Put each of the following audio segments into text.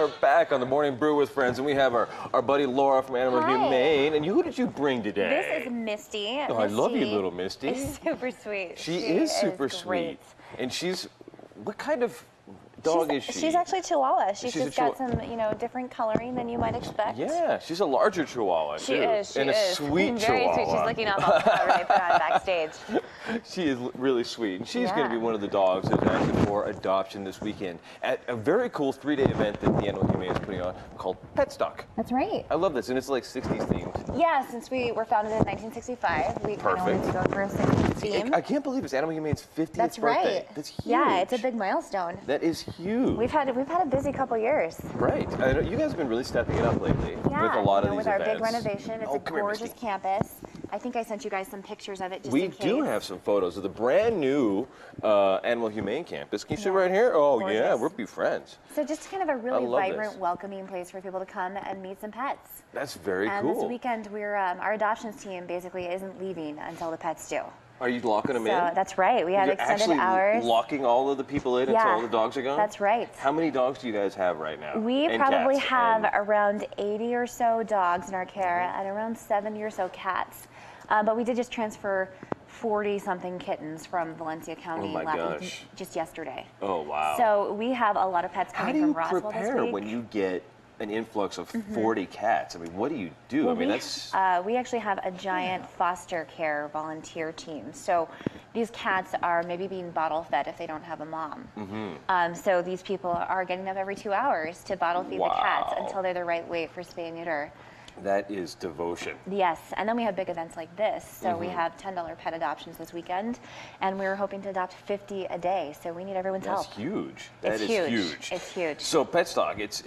are back on the Morning Brew with Friends, and we have our buddy Laura from Animal Humane. And who did you bring today? This is Misty. Oh, I love you, little Misty. She's super sweet. She is super sweet. And she's, what kind of dog is she? She's actually Chihuahua. She's just got some, different coloring than you might expect. Yeah, she's a larger Chihuahua, she is. And a sweet Very Chihuahua. sweet. She's looking up all the photos I put on backstage. She is really sweet. And she's going to be one of the dogs that's actually for adoption this weekend at a very cool 3-day event that the Animal Humane is putting on called Petstock. That's right. I love this, and it's like 60s themed. Yeah, since we were founded in 1965, we kind of wanted to go for a 60s theme. I can't believe it's Animal Humane's 50th That's birthday. right. That's huge. Yeah, it's a big milestone. That is huge. We've had a busy couple years. Right. I know you guys have been really stepping it up lately with a lot of these with events. our big renovation. It's a gorgeous campus. I think I sent you guys some pictures of it just in case. We do have some photos of the brand new Animal Humane campus. Can you see right here? Oh, gorgeous. Yeah, we'll be friends. So just kind of a really vibrant, welcoming place for people to come and meet some pets. That's very cool. And this weekend, our adoptions team basically isn't leaving until the pets do. Are you locking them in? That's right. We have extended hours. Locking all of the people in until all the dogs are gone? That's right. How many dogs do you guys have right now? We probably have around 80 or so dogs in our care and around 70 or so cats. But we did just transfer 40-something kittens from Valencia County just yesterday. Oh, wow. So we have a lot of pets coming from Roswell this week. How do you prepare when you get an influx of 40 cats? I mean, what do you do? Well, I mean, that's... we actually have a giant foster care volunteer team. So these cats are maybe being bottle fed if they don't have a mom. So these people are getting them every 2 hours to bottle feed the cats until they're the right weight for spay and neuter. That is devotion. Yes, and then we have big events like this. So we have $10 pet adoptions this weekend, and we're hoping to adopt 50 a day. So we need everyone's help. That's huge. It's huge. It's huge. So Petstock, it's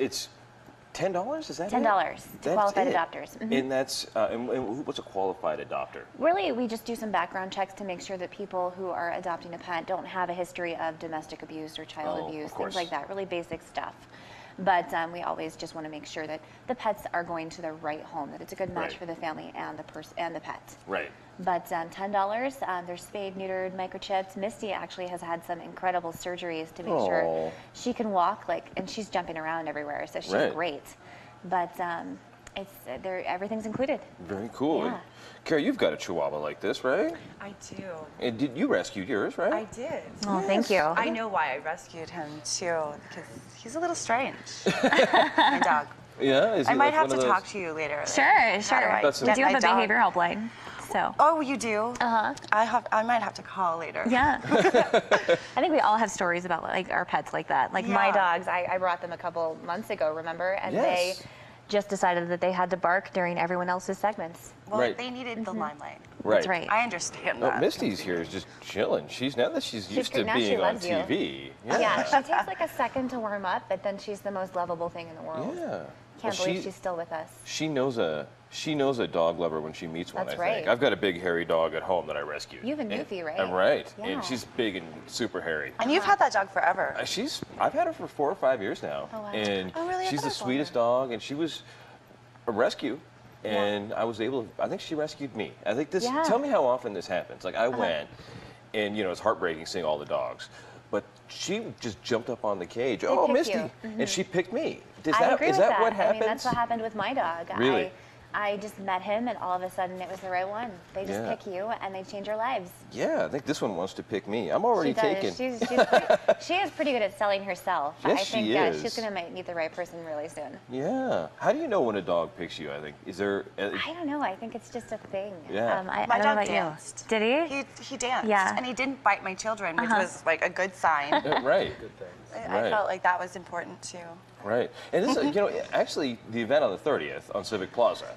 $10. Is that $10 to qualified adopters. And that's and what's a qualified adopter? Really, we just do some background checks to make sure that people who are adopting a pet don't have a history of domestic abuse or child abuse, things like that. Really basic stuff. But we always just want to make sure that the pets are going to the right home, that it's a good match for the family and the pet. Right. But $10, they're spayed, neutered, microchipped. Misty actually has had some incredible surgeries to make sure she can walk, and she's jumping around everywhere, so she's great. But everything's included. Very cool. Yeah. Kara, you've got a Chihuahua like this, right? I do. And you rescued yours, right? I did. Oh, thank you. I know why I rescued him too, because he's a little strange. My dog. Yeah? Is he I might have to those... talk to you later. Sure. We do have a behavior helpline. So. Oh, you do? I might have to call later. Yeah. I think we all have stories about our pets like that. My dogs, I brought them a couple months ago, remember? And they just decided that they had to bark during everyone else's segments. Well, they needed the limelight. Right. That's right. I understand that. Misty's here is just chilling. Now that she's used to being on TV. Yeah, she takes a second to warm up, but then she's the most lovable thing in the world. Yeah. Can't believe she's still with us. She knows a dog lover when she meets one, I think. I've got a big hairy dog at home that I rescued. You have a Newfie, right? I'm right. Yeah. And she's big and super hairy. And you've had that dog forever. I've had her for 4 or 5 years now. Oh, wow. And really? she's the sweetest dog, and she was a rescue. And I think she rescued me. I think this, tell me how often this happens. I went, and it's heartbreaking seeing all the dogs. But she just jumped up on the cage. Oh, Misty. And she picked me. Is that what happens? I mean, that's what happened with my dog. Really? I just met him, and all of a sudden, it was the right one. They just pick you, and they change your lives. Yeah, I think this one wants to pick me. I'm already taken. She is pretty good at selling herself. Yes, I think she is. she's going to meet the right person really soon. Yeah. How do you know when a dog picks you, I think? Is there... I don't know. I think it's just a thing. Yeah. My dog danced. Did he? He danced. Yeah. And he didn't bite my children, which was a good sign. Right. Good things. I felt like that was important too. Right. And this, actually, the event on the 30th on Civic Plaza,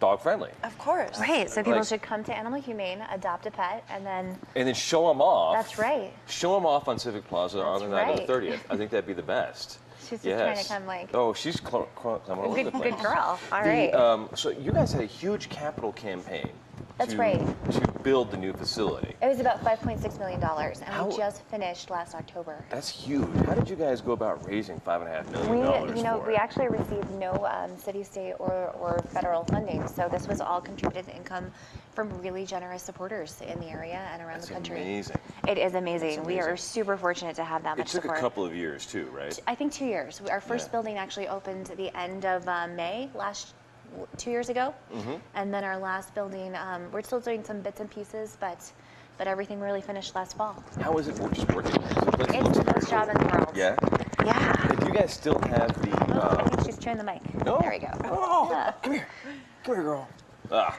dog friendly. Of course. Right. So people should come to Animal Humane, adopt a pet, and then show them off. That's right. Show them off on Civic Plaza on the night of the 30th. I think that'd be the best. She's just trying to come Oh, she's climbing all over the place. Good girl. All right. So you guys had a huge capital campaign That's right. to build the new facility. It was about $5.6 million, and we just finished last October. That's huge. How did you guys go about raising $5.5 million? We actually received no city, state, or federal funding, so this was all contributed income from really generous supporters in the area and around the country. Amazing. It is amazing. We are super fortunate to have that much support. It took a couple of years too, right? I think 2 years. Our first building actually opened at the end of May 2 years ago, and then our last building, we're still doing some bits and pieces, but everything really finished last fall. How is it just working? It's the best job in the world. Yeah? Yeah. And do you guys still have the... I think she's chewing the mic. No? There we go. Oh, Yeah. come here. Come here, girl. Ah.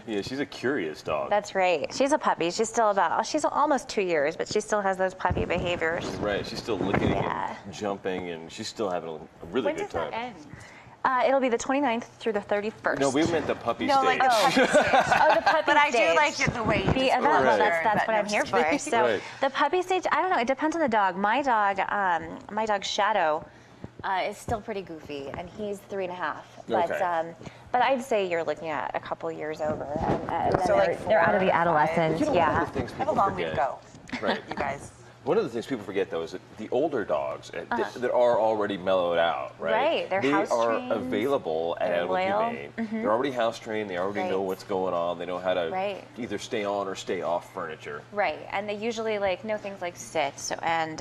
Yeah, she's a curious dog. That's right. She's a puppy. She's almost 2 years, but she still has those puppy behaviors. Right. She's still licking and jumping, and she's still having a really good time. When does that end? It'll be the 29th through the 31st. No, we meant the puppy stage. Like the puppy stage. Oh, the puppy But I stage. do like it the way you The event, well, that's what I'm here for. kidding. So the puppy stage, I don't know. It depends on the dog. My dog Shadow, is still pretty goofy, and he's 3.5. But I'd say you're looking at a couple years over, and So then they're out of the adolescence. You know, Yeah. one of the things I have a people long way to forget- go. Right. You guys. One of the things people forget, though, is that the older dogs that are already mellowed out, right? Right, they're they house are trained, available at they're Animal loyal. Humane. They're already house trained. They already know what's going on. They know how to either stay on or stay off furniture. Right, and they usually know things like sit and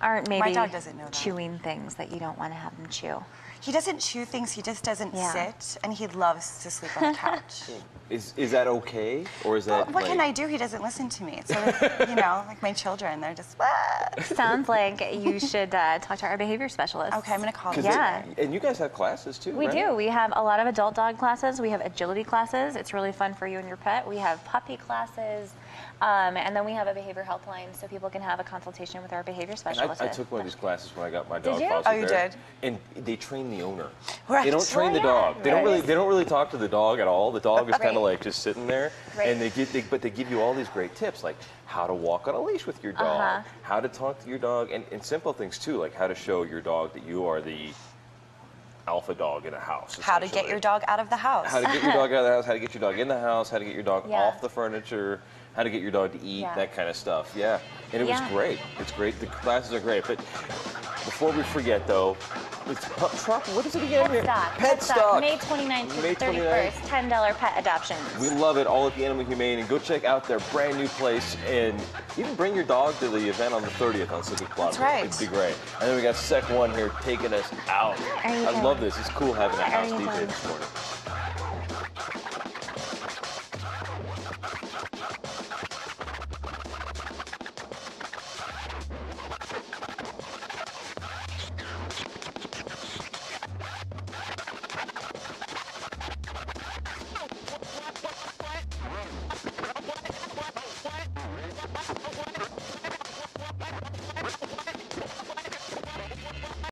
aren't maybe My dog doesn't know that. chewing things that you don't want to have them chew. He doesn't chew things. He just doesn't sit, and he loves to sleep on the couch. Is that okay, or is that? What can I do? He doesn't listen to me. So like my children, they're just. Sounds like you should talk to our behavior specialist. Okay, I'm gonna call them. Yeah. And you guys have classes too, We right? do. We have a lot of adult dog classes. We have agility classes. It's really fun for you and your pet. We have puppy classes. And then we have a behavior helpline, so people can have a consultation with our behavior specialist. I took one of these classes when I got my dog. you? foster Oh, you there, did? And they train the owner. Right. They don't train the dog. They don't really talk to the dog at all. The dog is kind of like just sitting there, and they give you all these great tips, like how to walk on a leash with your dog, how to talk to your dog, and simple things too, like how to show your dog that you are the alpha dog in a house. How to get your dog out of the house. How to get your dog out of the house, how to get your dog in the house, how to get your dog off the furniture, how to get your dog to eat, that kind of stuff. Yeah, and it was great. It's great. The classes are great. But before we forget, though, what is it again? Petstock. May 29th to the 31st. $10 pet adoptions. We love it all at the Animal Humane, and go check out their brand new place, and even bring your dog to the event on the 30th on Civic Plaza. That's right. It'd be great. And then we got Sec One here taking us out. I love this. It's cool having a house DJ this morning.